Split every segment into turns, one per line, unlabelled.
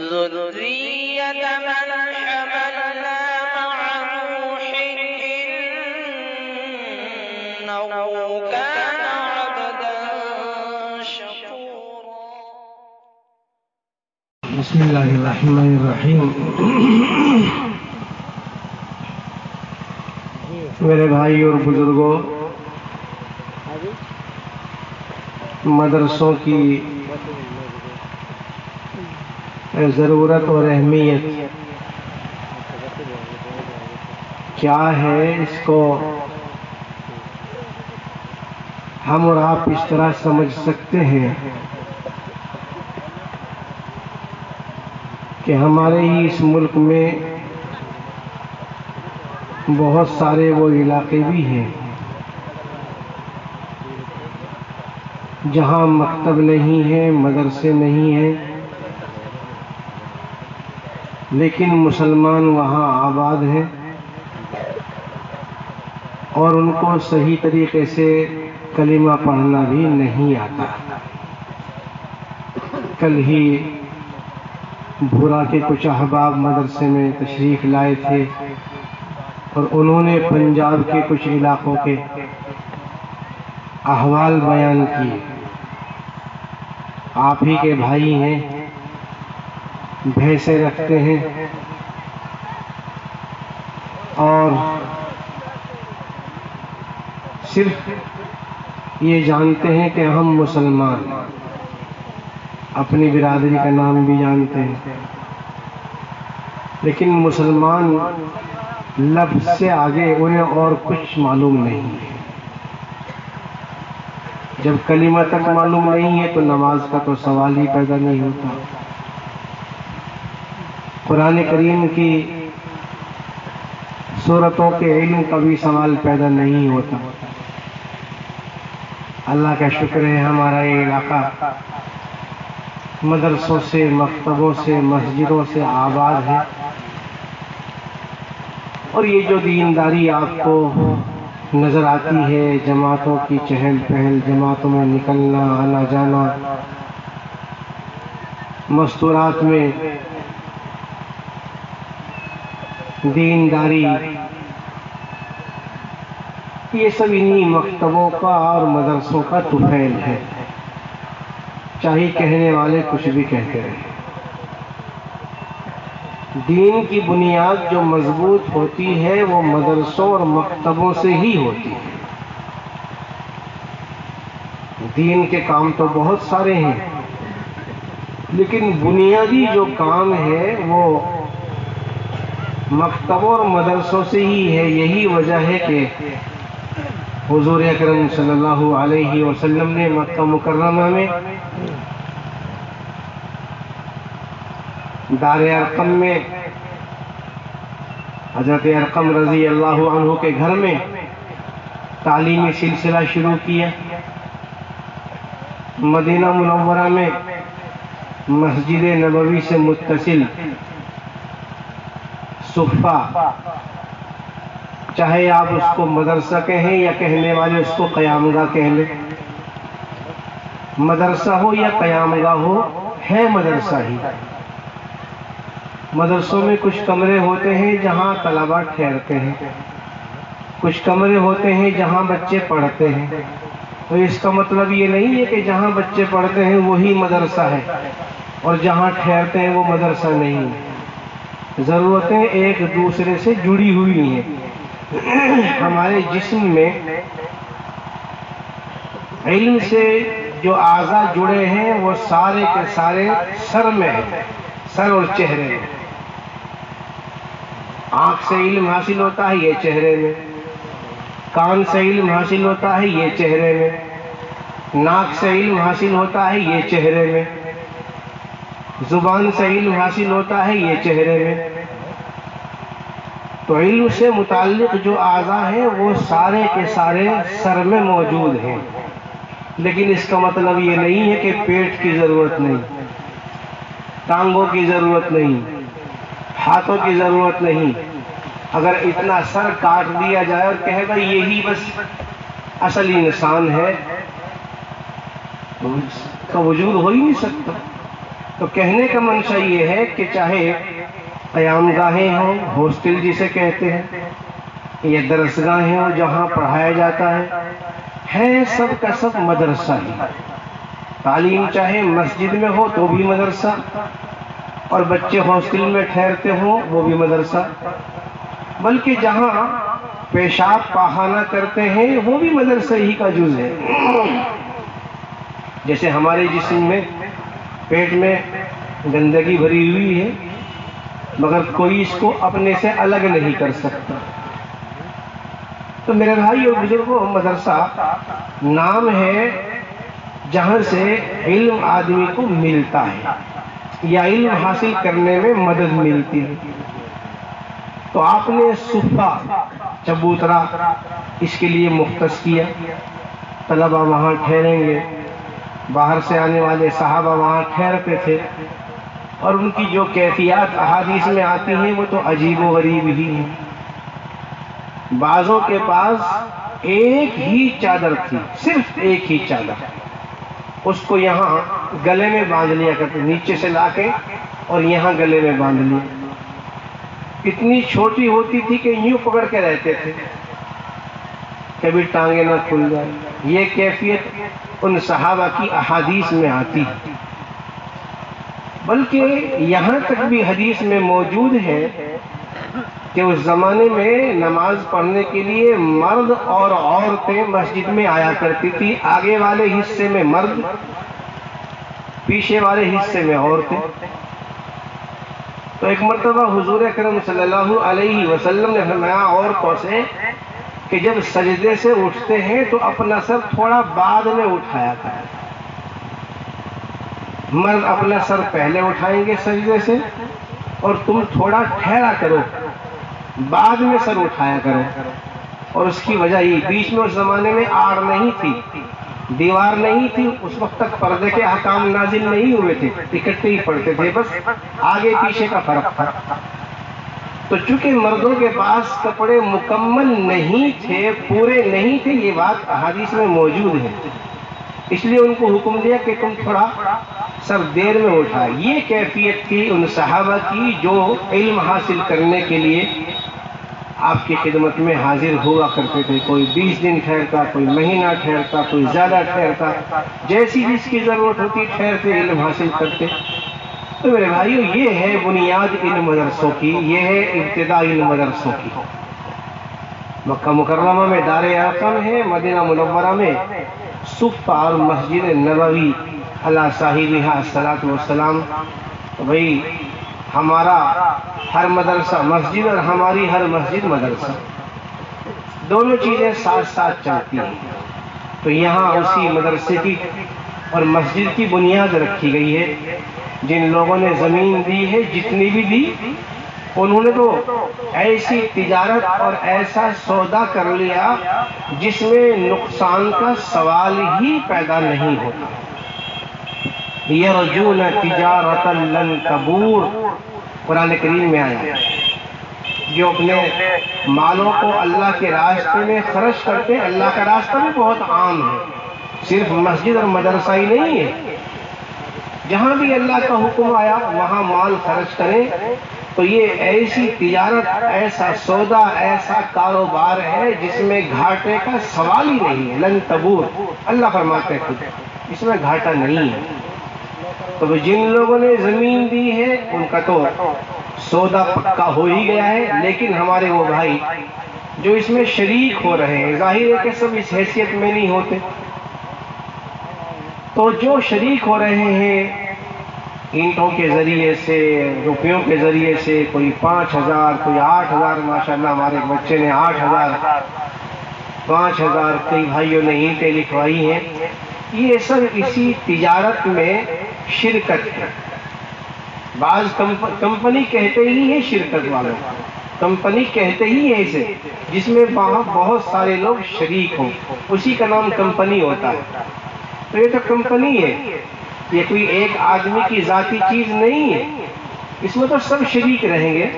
ذرية من حملنا مع نوح إنه كان عبدا شكورا.
بسم اللہ الرحمن الرحیم. میرے بھائی اور بزرگوں، مدرسوں کی ضرورت اور اہمیت کیا ہے، اس کو ہم اور آپ اس طرح سمجھ سکتے ہیں کہ ہمارے ہی اس ملک میں بہت سارے وہ علاقے بھی ہیں جہاں مکتب نہیں ہے، مدرسے نہیں ہیں، لیکن مسلمان وہاں آباد ہیں اور ان کو صحیح طریقے سے کلمہ پڑھنا بھی نہیں آتا. کل ہی بھورا کے کچھ احباب مدرسے میں تشریف لائے تھے اور انہوں نے پنجاب کے کچھ علاقوں کے احوال بیان کیے. آپ ہی کے بھائی ہیں، بھینسیں رکھتے ہیں اور صرف یہ جانتے ہیں کہ ہم مسلمان، اپنی برادری کا نام بھی جانتے ہیں، لیکن مسلمان لفظ سے آگے انہیں اور کچھ معلوم نہیں ہے. جب کلمہ تک معلوم نہیں ہے تو نماز کا تو سوال ہی پیدا نہیں ہوتا. قرآن کریم کی سورتوں کے علم کا بھی سوال پیدا نہیں ہوتا. اللہ کا شکر ہے ہمارا یہ علاقہ مدرسوں سے، مکتبوں سے، مسجدوں سے آباد ہے، اور یہ جو دینداری آپ کو نظر آتی ہے، جماعتوں کی چہل پہل، جماعتوں میں نکلنا آنا جانا، مستورات میں دینداری، یہ سب انہی مکتبوں کا اور مدرسوں کا طفیل ہے، چاہے کہنے والے کچھ بھی کہتے رہے. دین کی بنیاد جو مضبوط ہوتی ہے وہ مدرسوں اور مکتبوں سے ہی ہوتی ہے. دین کے کام تو بہت سارے ہیں، لیکن بنیادی جو کام ہے وہ مکتبوں اور مدرسوں سے ہی ہے. یہی وجہ ہے کہ حضور اکرم صلی اللہ علیہ وسلم نے مکہ مکرمہ میں دار ارقم میں حضرت ارقم رضی اللہ عنہ کے گھر میں تعلیمی سلسلہ شروع کیا. مدینہ منورہ میں مسجد نبوی سے متصل صفہ، چاہے آپ اس کو مدرسہ کہیں یا کہنے والے اس کو قیام گاہ کہہ لیں، مدرسہ ہو یا قیام گاہ ہو، ہے مدرسہ ہی. مدرسوں میں کچھ کمرے ہوتے ہیں جہاں طلباء ٹھہرتے ہیں، کچھ کمرے ہوتے ہیں جہاں بچے پڑھتے ہیں. تو اس کا مطلب یہ نہیں ہے کہ جہاں بچے پڑھتے ہیں وہی مدرسہ ہے اور جہاں ٹھہرتے ہیں وہ مدرسہ نہیں ہے. ضرورتیں ایک دوسرے سے جڑی ہوئی ہیں. ہمارے جسم میں علم سے جو اعضاء جڑے ہیں وہ سارے کے سارے سر میں ہیں، سر اور چہرے میں. آنکھ سے علم حاصل ہوتا ہے یہ چہرے میں، کان سے علم حاصل ہوتا ہے یہ چہرے میں، ناک سے علم حاصل ہوتا ہے یہ چہرے میں، زبان سے علم حاصل ہوتا ہے یہ چہرے میں. تو علم سے متعلق جو اعضاء ہیں وہ سارے کے سارے سر میں موجود ہیں. لیکن اس کا مطلب یہ نہیں ہے کہ پیٹ کی ضرورت نہیں، ٹانگوں کی ضرورت نہیں، ہاتھوں کی ضرورت نہیں. اگر اتنا سر کاٹ دیا جائے اور کہے گا یہی بس اصل انسان ہے تو اس کا وجود ہو ہی نہیں سکتا. تو کہنے کا منشا یہ ہے کہ چاہے قیام گاہیں ہوں، ہاسٹل جسے کہتے ہیں، یا درسگاہیں ہوں جہاں پڑھایا جاتا ہے سب کا سب مدرسہ ہی۔ تعلیم چاہے مسجد میں ہو تو بھی مدرسہ، اور بچے ہاسٹل میں ٹھہرتے ہوں وہ بھی مدرسہ، بلکہ جہاں پیشاب پاخانہ کرتے ہیں وہ بھی مدرسہ ہی کا جز ہے۔ جیسے ہمارے جسم میں پیٹ میں گندگی بھری ہوئی ہے مگر کوئی اس کو اپنے سے الگ نہیں کر سکتا، تو میرے بھائی اور بزرگوں، مدرسہ نام ہے جہاں سے علم آدمی کو ملتا ہے یا علم حاصل کرنے میں مدد ملتی ہے۔ تو آپ نے صفہ چبوترا اس کے لیے مختص کیا، طلبہ وہاں ٹھہریں گے، باہر سے آنے والے صحابہ وہاں ٹھہرتے تھے، اور ان کی جو کیفیات احادیث میں آتی ہیں وہ تو عجیب و غریب ہی ہیں۔ بعضوں کے پاس ایک ہی چادر تھی، صرف ایک ہی چادر، اس کو یہاں گلے میں باندھ لیا کرتے، نیچے سے لا کے اور یہاں گلے میں باندھ لیا۔ اتنی چھوٹی ہوتی تھی کہ یوں پکڑ کے رہتے تھے، کبھی ٹانگیں نہ کھل جائے۔ یہ کیفیت ان صحابہ کی احادیث میں آتی ہے، بلکہ یہاں تک بھی حدیث میں موجود ہے کہ اس زمانے میں نماز پڑھنے کے لیے مرد اور عورتیں مسجد میں آیا کرتی تھی، آگے والے حصے میں مرد، پیچھے والے حصے میں عورتیں۔ تو ایک مرتبہ حضور اکرم صلی اللہ علیہ وسلم نے فرمایا عورتوں سے کہ جب سجدے سے اٹھتے ہیں تو اپنا سر تھوڑا بعد میں اٹھایا کریں۔ مرد اپنا سر پہلے اٹھائیں گے سجدے سے، اور تم تھوڑا ٹھہرا کرو، بعد میں سر اٹھایا کرو۔ اور اس کی وجہ یہ، بیچ میں اس زمانے میں آڑ نہیں تھی، دیوار نہیں تھی، اس وقت تک پردے کے احکام نازل نہیں ہوئے تھے، اکٹھے ہی پڑھتے تھے، بس آگے پیچھے کا فرق تھا۔ تو چونکہ مردوں کے پاس کپڑے مکمل نہیں تھے، پورے نہیں تھے، یہ بات احادیث میں موجود ہے، اس لیے ان کو حکم دیا کہ تم تھوڑا سر دیر میں اٹھائے۔ یہ کیفیت تھی ان صحابہ کی جو علم حاصل کرنے کے لیے آپ کی خدمت میں حاضر ہوا کرتے تھے۔ کوئی 20 دن ٹھہرتا، کوئی مہینہ ٹھہرتا، کوئی زیادہ ٹھہرتا، جیسی جس کی ضرورت ہوتی ٹھہرتے علم حاصل کرتے۔ تو میرے بھائیو، یہ ہے بنیاد علم مدرسوں کی، یہ ہے ابتدا علم مدرسوں کی۔ مکہ مکرمہ میں دار ارقم ہے، مدینہ منورہ میں صفہ اور مسجد نبوی علی صاحبہا الصلاۃ والسلام۔ تو بھائی ہمارا ہر مدرسہ مسجد اور ہماری ہر مسجد مدرسہ، دونوں چیزیں ساتھ ساتھ چلتی ہیں۔ تو یہاں اسی مدرسے کی اور مسجد کی بنیاد رکھی گئی ہے۔ جن لوگوں نے زمین دی ہے، جتنی بھی دی، انہوں نے تو ایسی تجارت اور ایسا سودا کر لیا جس میں نقصان کا سوال ہی پیدا نہیں ہوتا۔ یرجون تجارت لن تبور، قرآن کریم میں آیا۔ جو اپنے مالوں کو اللہ کے راستے میں خرچ کرتے ہیں، اللہ کا راستہ بھی بہت عام ہے، صرف مسجد اور مدرسہ ہی نہیں ہے، جہاں بھی اللہ کا حکم آیا وہاں مال خرچ کریں۔ تو یہ ایسی تجارت، ایسا سودا، ایسا کاروبار ہے جس میں گھاٹے کا سوال ہی نہیں ہے، لن تبور، اللہ فرماتے ہیں خود، اس میں گھاٹا نہیں ہے۔ تو جن لوگوں نے زمین دی ہے ان کا تو سودا پکا ہو ہی گیا ہے، لیکن ہمارے وہ بھائی جو اس میں شریک ہو رہے ہیں، ظاہر ہے کہ سب اس حیثیت میں نہیں ہوتے، تو جو شریک ہو رہے ہیں اینٹوں کے ذریعے سے، روپیوں کے ذریعے سے، کوئی 5000، کوئی 8000، ماشاءاللہ ہمارے بچے نے 8000، 5000، کئی بھائیوں نے اینٹیں لکھوائی ہیں، یہ سب اسی تجارت میں شرکت ہے۔ بعض کمپنی کہتے ہی ہیں شرکت والوں، کمپنی کہتے ہی ہیں اسے جس میں بہت سارے لوگ شریک ہوں، اسی کا نام کمپنی ہوتا ہے۔ تو یہ تو کمپنی ہے، یہ کوئی ایک آدمی کی ذاتی چیز نہیں ہے، اس میں تو سب شریک رہیں گے،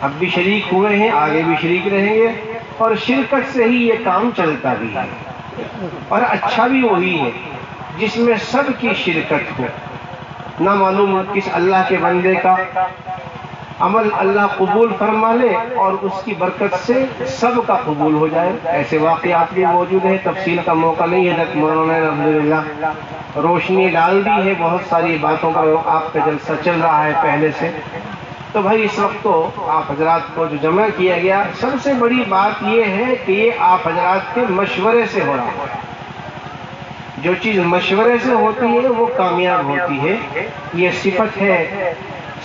اب بھی شریک ہوئے ہیں، آگے بھی شریک رہیں گے، اور شرکت سے ہی یہ کام چلتا بھی ہے، اور اچھا بھی وہی ہے جس میں سب کی شرکت ہو۔ نہ معلوم کس اللہ کے بندے کا عمل اللہ قبول فرما لے اور اس کی برکت سے سب کا قبول ہو جائے۔ ایسے واقعات بھی موجود ہیں، تفصیل کا موقع نہیں ہے، حضرت مولانا نے الحمدللہ روشنی ڈال دی ہے بہت ساری باتوں پر، آپ کا جلسہ چل رہا ہے پہلے سے۔ تو بھائی اس وقت تو آپ حضرات کو جو جمع کیا گیا، سب سے بڑی بات یہ ہے کہ یہ آپ حضرات کے مشورے سے ہو رہا ہے۔ جو چیز مشورے سے ہوتی ہے وہ کامیاب ہوتی ہے، یہ صفت ہے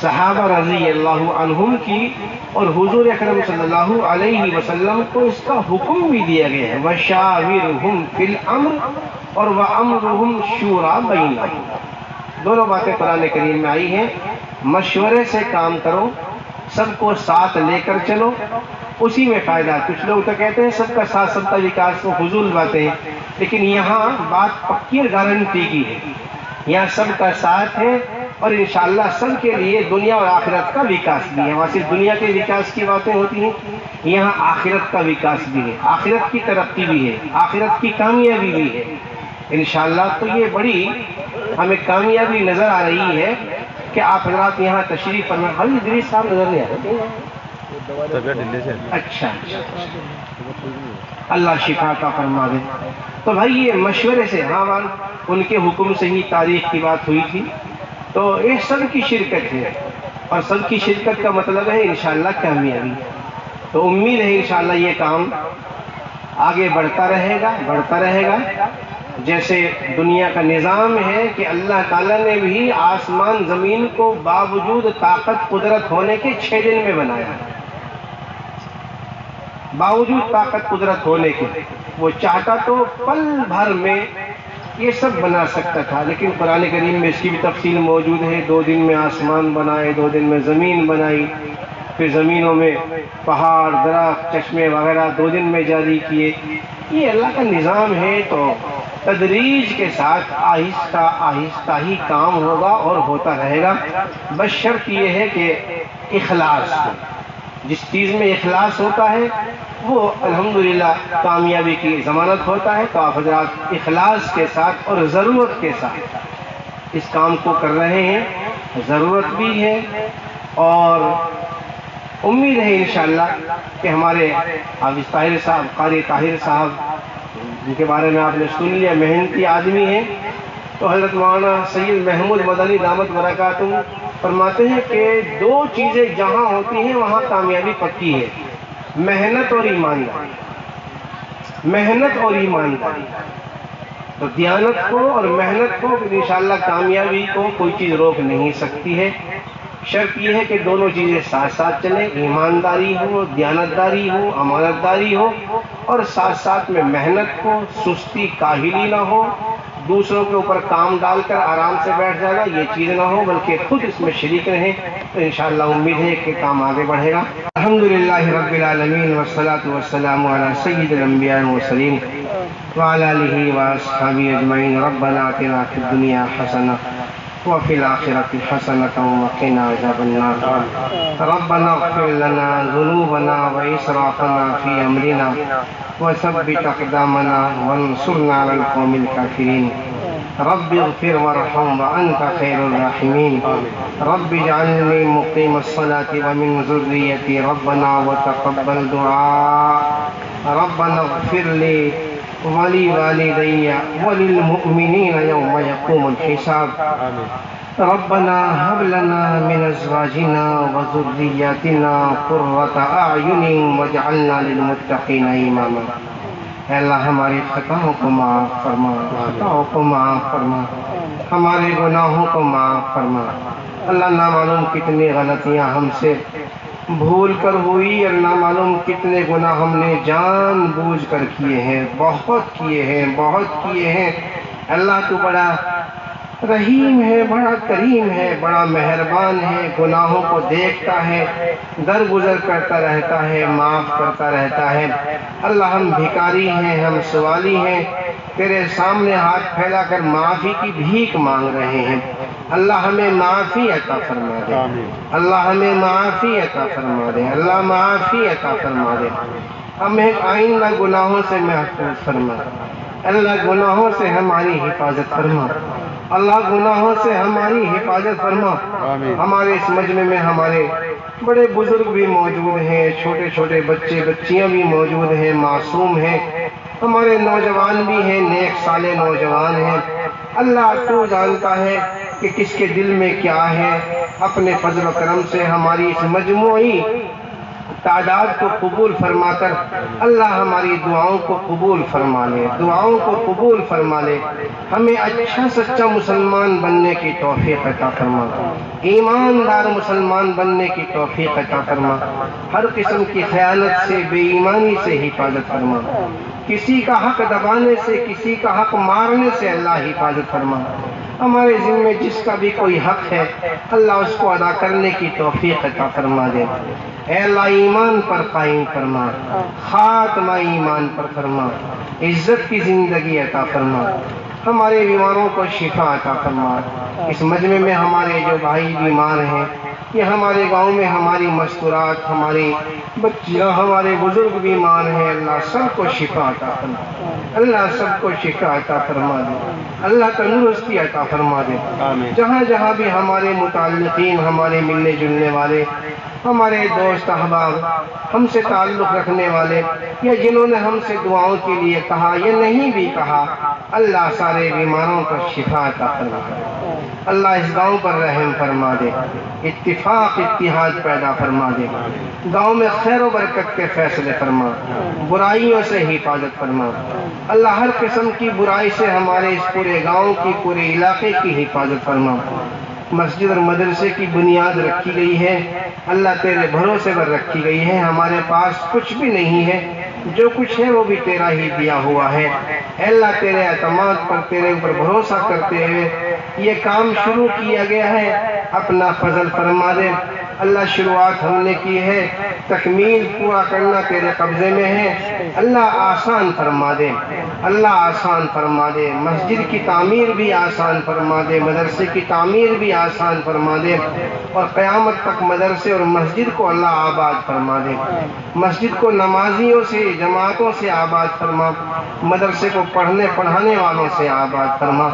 صحابہ رضی اللہ عنہم کی، اور حضور اکرم صلی اللہ علیہ وسلم کو اس کا حکم بھی دیا گیا ہے، وَشَاوِرْهُمْ فِي الْأَمْرِ اور وَأَمْرُهُمْ شُورَىٰ بَيْنَهُمْ، دونوں باتیں قرآن کریم میں آئی ہیں۔ مشورے سے کام کرو، سب کو ساتھ لے کر چلو، اسی میں فائدہ۔ کچھ لوگ تو کہتے ہیں سب کا ساتھ سب کا وکاس، وہ فضول باتیں ہیں، لیکن یہاں بات پکی گارنٹی کی ہے، یہاں سب کا ساتھ ہے اور انشاءاللہ سب کے لیے دنیا اور آخرت کا وکاس بھی ہے۔ وہاں صرف دنیا کے وکاس کی باتیں ہوتی ہیں، یہاں آخرت کا وکاس بھی ہے، آخرت کی ترقی بھی ہے، آخرت کی کامیابی بھی ہے انشاءاللہ۔ تو یہ بڑی ہمیں کامیابی نظر آ رہی ہے کہ آپ حضرات یہاں تشریف فرما۔ حاجی ادریس صاحب نظر نہیں آ رہے؟ اچھا، اللہ شفا کا فرما دے۔ تو بھائی یہ مشورے سے، ہاں ان کے حکم سے ہی تاریخ کی بات ہوئی تھی، تو یہ سب کی شرکت ہے، اور سب کی شرکت کا مطلب ہے انشاءاللہ کامیابی۔ تو امید ہے انشاءاللہ یہ کام آگے بڑھتا رہے گا، جیسے دنیا کا نظام ہے کہ اللہ تعالیٰ نے بھی آسمان زمین کو باوجود طاقت قدرت ہونے کے 6 دن میں بنایا، باوجود طاقت قدرت ہونے کے۔ وہ چاہتا تو پل بھر میں یہ سب بنا سکتا تھا، لیکن قرآن کریم میں اس کی بھی تفصیل موجود ہے۔ 2 دن میں آسمان بنائے، 2 دن میں زمین بنائی، پھر زمینوں میں پہاڑ، درخت، چشمے وغیرہ 2 دن میں جاری کیے۔ یہ اللہ کا نظام ہے، تو تدریج کے ساتھ آہستہ آہستہ ہی کام ہوگا اور ہوتا رہے گا، بس شرط یہ ہے کہ اخلاص ہو۔ جس چیز میں اخلاص ہوتا ہے وہ الحمدللہ کامیابی کی ضمانت ہوتا ہے۔ تو آپ حضرات اخلاص کے ساتھ اور ضرورت کے ساتھ اس کام کو کر رہے ہیں، ضرورت بھی ہے، اور امید ہے انشاءاللہ کہ ہمارے حافظ طاہر صاحب، قاری طاہر صاحب، جن کے بارے میں آپ نے سن لیا، محنتی آدمی ہیں، تو حضرت مولانا سید محمود مدنی دامت برکاتہم فرماتے ہیں کہ 2 چیزیں جہاں ہوتی ہیں وہاں کامیابی پکی ہے، محنت اور ایمانداری، محنت اور ایمانداری۔ تو دیانت کو اور محنت کو انشاءاللہ کامیابی کو کوئی چیز روک نہیں سکتی ہے، شرط یہ ہے کہ دونوں چیزیں ساتھ ساتھ چلیں، ایمانداری ہو، دیانتداری ہو، امانتداری ہو، اور ساتھ ساتھ میں محنت ہو، سستی کاہلی نہ ہو، دوسروں کے اوپر کام ڈال کر آرام سے بیٹھ جانا یہ چیز نہ ہو، بلکہ خود اس میں شریک رہیں، تو انشاءاللہ امید ہے کہ کام آگے بڑھے گا۔ الحمدللہ رب العالمین والصلاة والسلام علی سید الانبیاء والمرسلین وعلی آلہ واصحابہ اجمعین۔ ربنا آتنا فی الدنیا حسنہ وفي الآخرة حسنة وقنا عذاب النار۔ ربنا اغفر لنا ذنوبنا وإسرافنا في أمرنا وثبت أقدامنا وانصرنا على القوم الكافرين۔ رب اغفر وارحم وأنت خير الراحمين۔ رب اجعلني مقيم الصلاة ومن ذريتي ربنا وتقبل دعاء۔ ربنا اغفر لي ولوالدي وللمؤمنين يوم يقوم الحساب۔ ربنا هب لنا من ازواجنا وذرياتنا قرة اعین واجعلنا للمتقین اماما۔ اے اللہ ہماری خطاؤں کو معاف فرما، خطاؤں کو معاف فرما، ہمارے گناہوں کو معاف فرما۔ اللہ نہ معلوم کتنی غلطیاں ہم سے بھول کر ہوئی، اور نہ معلوم کتنے گناہ ہم نے جان بوجھ کر کیے ہیں، بہت کیے ہیں، بہت کیے ہیں۔ اللہ تو بڑا رحیم ہے، بڑا کریم ہے، بڑا مہربان ہے، گناہوں کو دیکھتا ہے، درگزر کرتا رہتا ہے، معاف کرتا رہتا ہے۔ اللہ ہم بھکاری ہیں، ہم سوالی ہیں، تیرے سامنے ہاتھ پھیلا کر معافی کی بھیک مانگ رہے ہیں۔ اللہ ہمیں معافی عطا فرما دے، اللہ ہمیں معافی عطا فرما دے، اللہ معافی عطا فرما دے، ہمیں آئندہ گناہوں سے محفوظ فرما، اللہ گناہوں سے ہماری حفاظت فرما۔ اللہ گناہوں سے ہماری حفاظت فرما۔ ہمارے اس مجمع میں ہمارے بڑے بزرگ بھی موجود ہیں، چھوٹے چھوٹے بچے بچیاں بھی موجود ہیں، معصوم ہیں، ہمارے نوجوان بھی ہیں، نیک صالح نوجوان ہیں۔ اللہ تو جانتا ہے کہ کس کے دل میں کیا ہے، اپنے فضل و کرم سے ہماری اس مجموعی تعداد کو قبول فرما کر اللہ ہماری دعاؤں کو قبول فرما لے، دعاؤں کو قبول فرما لے، ہمیں اچھا سچا مسلمان بننے کی توفیق عطا فرما، ایماندار مسلمان بننے کی توفیق عطا فرما، ہر قسم کی خیانت سے، بے ایمانی سے حفاظت فرما، کسی کا حق دبانے سے، کسی کا حق مارنے سے اللہ حفاظت فرما، ہمارے ذمے جس کا بھی کوئی حق ہے اللہ اس کو ادا کرنے کی توفیق عطا فرما دے۔ اے اللہ ایمان پر قائم فرما، خاتمہ ایمان پر فرما، عزت کی زندگی عطا فرما، ہمارے بیماروں کو شفا عطا فرما۔ اس مجمع میں ہمارے جو بھائی بیمار ہیں، یہ ہمارے گاؤں میں ہماری مستورات، ہماری بچیاں، ہمارے بزرگ بیمار ہیں، اللہ سب کو شفا عطا فرما، اللہ سب کو شفا عطا فرما دے، اللہ تندرستی عطا فرما دے۔ جہاں جہاں بھی ہمارے متعلقین، ہمارے ملنے جلنے والے، ہمارے دوست احباب، ہم سے تعلق رکھنے والے، یا جنہوں نے ہم سے دعاؤں کے لیے کہا یا نہیں بھی کہا، اللہ سارے بیماروں کو شفا عطا فرما دے، اللہ اس گاؤں پر رحم فرما دے، اتفاق اتحاد پیدا فرما دے، گاؤں میں خیر و برکت کے فیصلے فرما، برائیوں سے حفاظت فرما، اللہ ہر قسم کی برائی سے ہمارے اس پورے گاؤں کی، پورے علاقے کی حفاظت فرما۔ مسجد اور مدرسے کی بنیاد رکھی گئی ہے، اللہ تیرے بھروسے پر رکھی گئی ہے، ہمارے پاس کچھ بھی نہیں ہے، جو کچھ ہے وہ بھی تیرا ہی دیا ہوا ہے۔ اے اللہ تیرے اعتماد پر، تیرے اوپر بھروسہ کرتے ہوئے یہ کام شروع کیا گیا ہے، اپنا فضل فرما دے۔ اللہ شروعات ہم نے کی ہے، تکمیل پورا کرنا تیرے قبضے میں ہے، اللہ آسان فرما دے، اللہ آسان فرما دے، مسجد کی تعمیر بھی آسان فرما دے، مدرسے کی تعمیر بھی آسان فرما دے، اور قیامت تک مدرسے اور مسجد کو اللہ آباد فرما دے، مسجد کو نمازیوں سے، جماعتوں سے آباد فرما، مدرسے کو پڑھنے پڑھانے والوں سے آباد فرما۔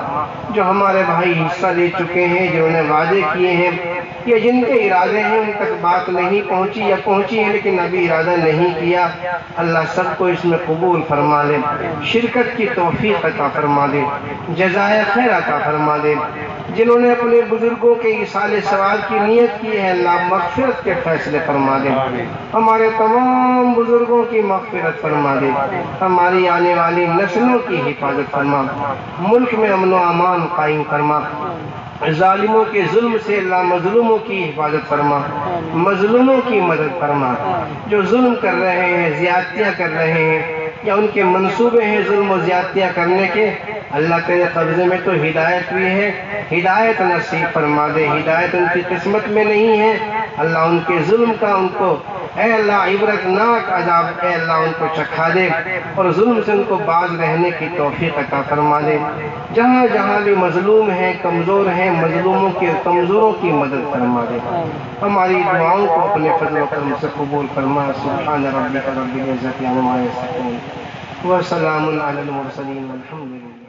جو ہمارے بھائی حصہ لے چکے ہیں، جنہوں نے وعدے کیے ہیں یا جن کے ارادے ہیں ان تک بات نہیں پہنچی یا پہنچی ہے لیکن ابھی ارادہ نہیں کیا، اللہ سب کو اس میں قبول فرما لے، شرکت کی توفیق عطا فرما دے، جزائے خیر عطا فرما دے۔ جنہوں نے اپنے بزرگوں کے ایصال ثواب کی نیت کی ہے اللہ مغفرت کے فیصلے فرما دے، ہمارے تمام بزرگوں کی مغفرت فرما دے، ہماری آنے والی نسلوں کی حفاظت فرما، ملک میں امن و امان قائم فرما، ظالموں کے ظلم سے اللہ مظلوموں کی حفاظت فرما، مظلوموں کی مدد فرما، جو ظلم کر رہے ہیں، زیادتیاں کر رہے ہیں یا ان کے منصوبے ہیں ظلم و زیادتیاں کرنے کے، اللہ تیرے قبضے میں تو ہدایت بھی ہے، ہدایت نصیب فرما دے، ہدایت ان کی قسمت میں نہیں ہے، اللہ ان کے ظلم کا ان کو اے اللہ عبرتناک عذاب اے اللہ ان کو چکھا دے، اور ظلم سے ان کو باز رہنے کی توفیق عطا فرما دے۔ جہاں جہاں بھی مظلوم ہیں، کمزور ہیں، مظلوموں کے کمزوروں کی مدد فرما دے، ہماری دعاؤں کو اپنے فضل و کرم سے قبول فرما۔ سبحان ربک رب العزت عما یصفون وسلام علی المرسلین والحمد للہ۔